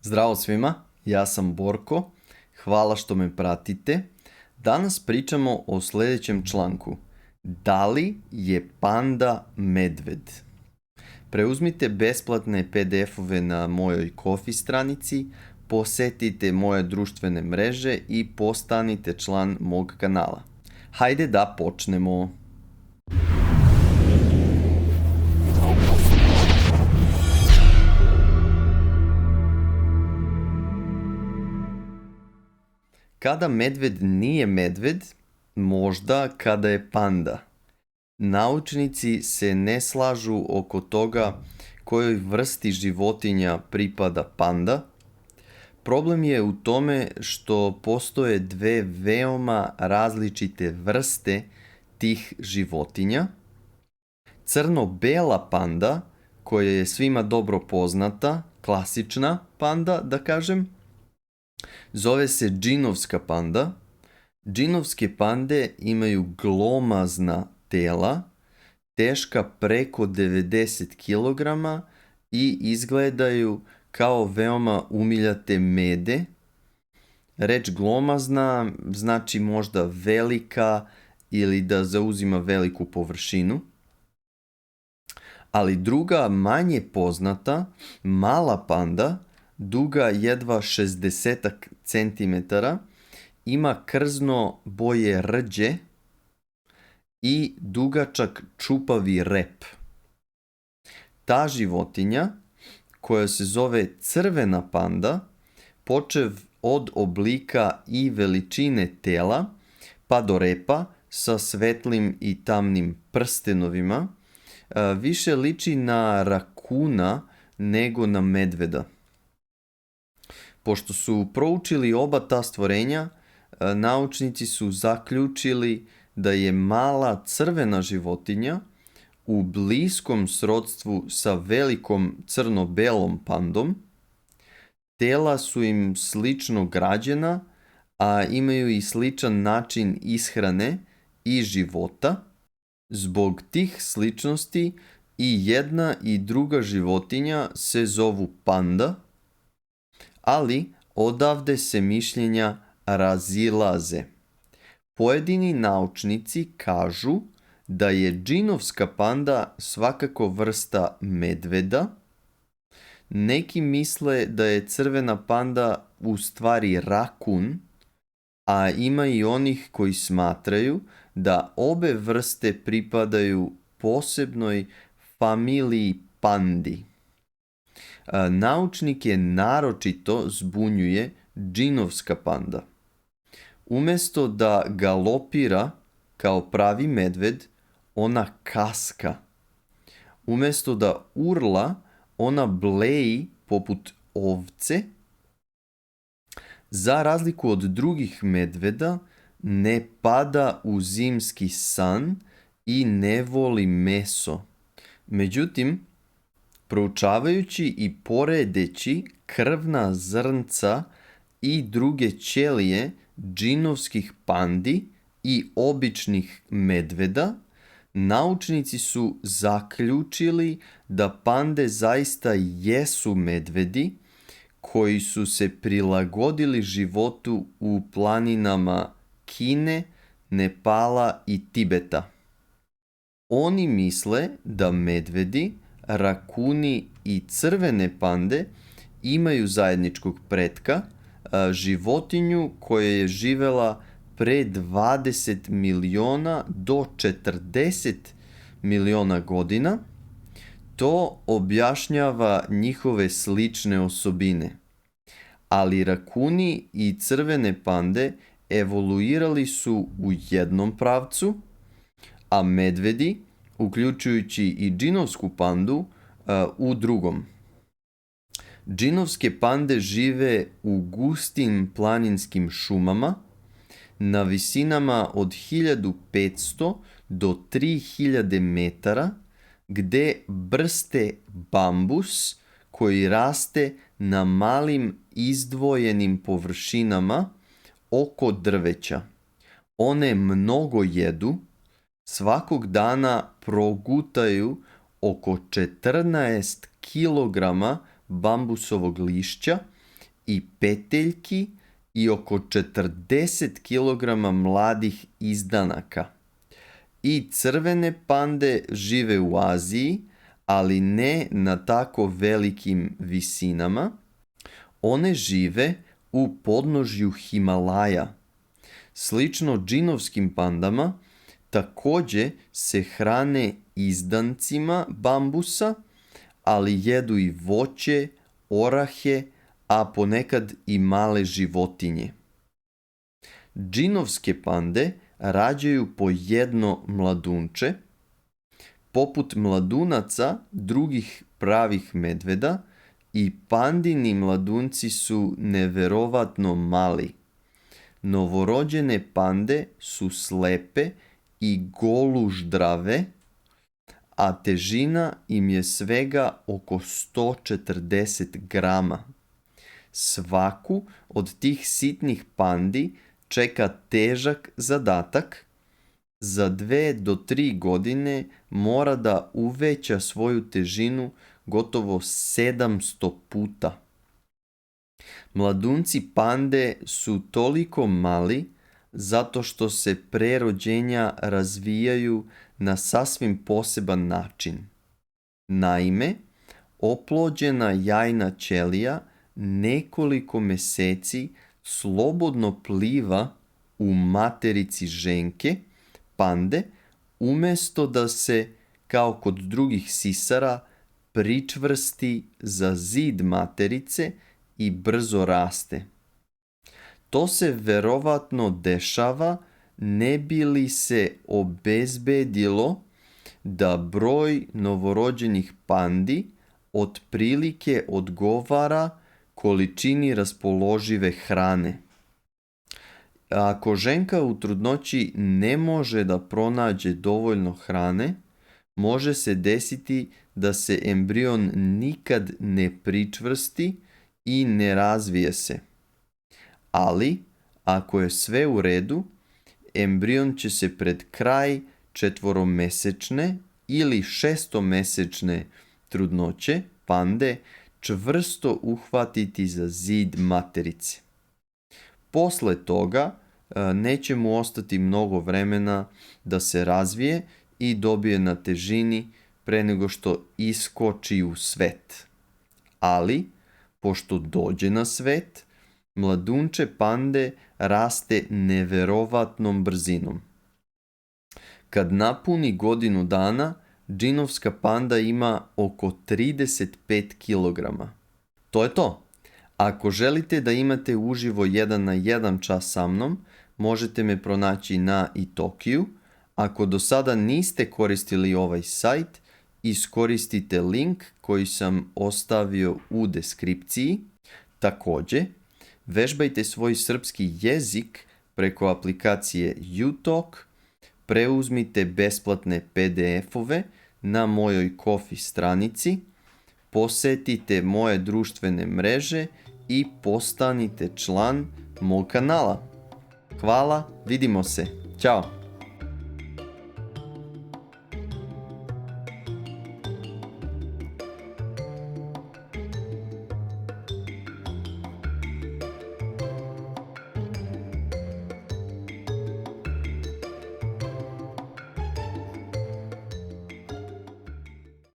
Zdravo svima, ja sam Borko, hvala što me pratite. Danas pričamo o sljedećem članku. Da li je panda medved? Preuzmite besplatne PDF-ove na mojoj Ko-fi stranici, posetite moje društvene mreže i postanite član mog kanala. Hajde da počnemo. Kada medved nije medved, možda kada je panda. Naučnici se ne slažu oko toga kojoj vrsti životinja pripada panda. Problem je u tome što postoje dve veoma različite vrste tih životinja. Crno-bela panda, koja je svima dobro poznata, klasična panda, da kažem, zove se džinovska panda. Džinovske pande imaju glomazna tela, teška preko 90 kg i izgledaju kao veoma umiljate mede. Reč glomazna znači možda velika ili da zauzima veliku površinu. Ali druga, manje poznata, mala panda, duga jedva 60 cm, ima krzno boje rđe i dugačak čupavi rep. Ta životinja, koja se zove crvena panda, počev od oblika i veličine tela pa do repa sa svetlim i tamnim prstenovima, više liči na rakuna nego na medveda. Pošto su proučili oba ta stvorenja, naučnici su zaključili da je mala crvena životinja u bliskom srodstvu sa velikom crno-belom pandom. Tela su im slično građena, a imaju i sličan način ishrane i života. Zbog tih sličnosti i jedna i druga životinja se zovu panda, ali odavde se mišljenja razilaze. Pojedini naučnici kažu da je džinovska panda svakako vrsta medveda. Neki misle da je crvena panda u stvari rakun, a ima i onih koji smatraju da obe vrste pripadaju posebnoj familiji pandi. Naučnike naročito zbunjuje džinovska panda. Umjesto da galopira kao pravi medved, ona kaska. Umjesto da urla, ona bleji poput ovce. Za razliku od drugih medveda, ne pada u zimski san i ne voli meso. Međutim, proučavajući i poredeći krvna zrnca i druge ćelije džinovskih pandi i običnih medveda, naučnici su zaključili da pande zaista jesu medvedi koji su se prilagodili životu u planinama Kine, Nepala i Tibeta. Oni misle da medvedi, rakuni i crvene pande imaju zajedničkog pretka, životinju koja je živela pre 20 miliona do 40 miliona godina. To objašnjava njihove slične osobine. Ali rakuni i crvene pande evoluirali su u jednom pravcu, a medvedi, uključujući i džinovsku pandu, u drugom. Džinovske pande žive u gustim planinskim šumama, na visinama od 1500 do 3000 metara, gde brste bambus koji raste na malim izdvojenim površinama oko drveća. One mnogo jedu, svakog dana progutaju oko 14 kilograma bambusovog lišća i peteljki i oko 40 kg mladih izdanaka. I crvene pande žive u Aziji, ali ne na tako velikim visinama. One žive u podnožju Himalaja. Slično džinovskim pandama, također se hrane izdancima bambusa, ali jedu i voće, orahe, a ponekad i male životinje. Džinovske pande rađaju po jedno mladunče. Poput mladunaca drugih pravih medveda, i pandini mladunci su neverovatno mali. Novorođene pande su slepe i goluždrave, a težina im je svega oko 140 grama. Svaku od tih sitnih pandi čeka težak zadatak. Za 2 do 3 godine mora da uveća svoju težinu gotovo 700 puta. Mladunci pande su toliko mali zato što se pre rođenja razvijaju na sasvim poseban način. Naime, oplođena jajna ćelija nekoliko mjeseci slobodno pliva u materici ženke, pande, umjesto da se, kao kod drugih sisara, pričvrsti za zid materice i brzo raste. To se verovatno dešava ne bi li se obezbedilo da broj novorođenih pandi otprilike odgovara količini raspoložive hrane. Ako ženka u trudnoći ne može da pronađe dovoljno hrane, može se desiti da se embrion nikad ne pričvrsti i ne razvije se. Ali, ako je sve u redu, embrion će se pred kraj 4-mesečne ili 6-mesečne trudnoće pande čvrsto uhvatiti za zid materice. Posle toga neće mu ostati mnogo vremena da se razvije i dobije na težini pre nego što iskoči u svet. Ali, pošto dođe na svet, mladunče pande raste neverovatnom brzinom. Kad napuni godinu dana, džinovska panda ima oko 35 kg. To je to. Ako želite da imate uživo 1-na-1 čas sa mnom, možete me pronaći na Itokiju. Ako do sada niste koristili ovaj sajt, iskoristite link koji sam ostavio u deskripciji. Također, vežbajte svoj srpski jezik preko aplikacije Utalk, preuzmite besplatne PDF-ove na mojoj Ko-fi stranici, posetite moje društvene mreže i postanite član mog kanala. Hvala, vidimo se. Ćao!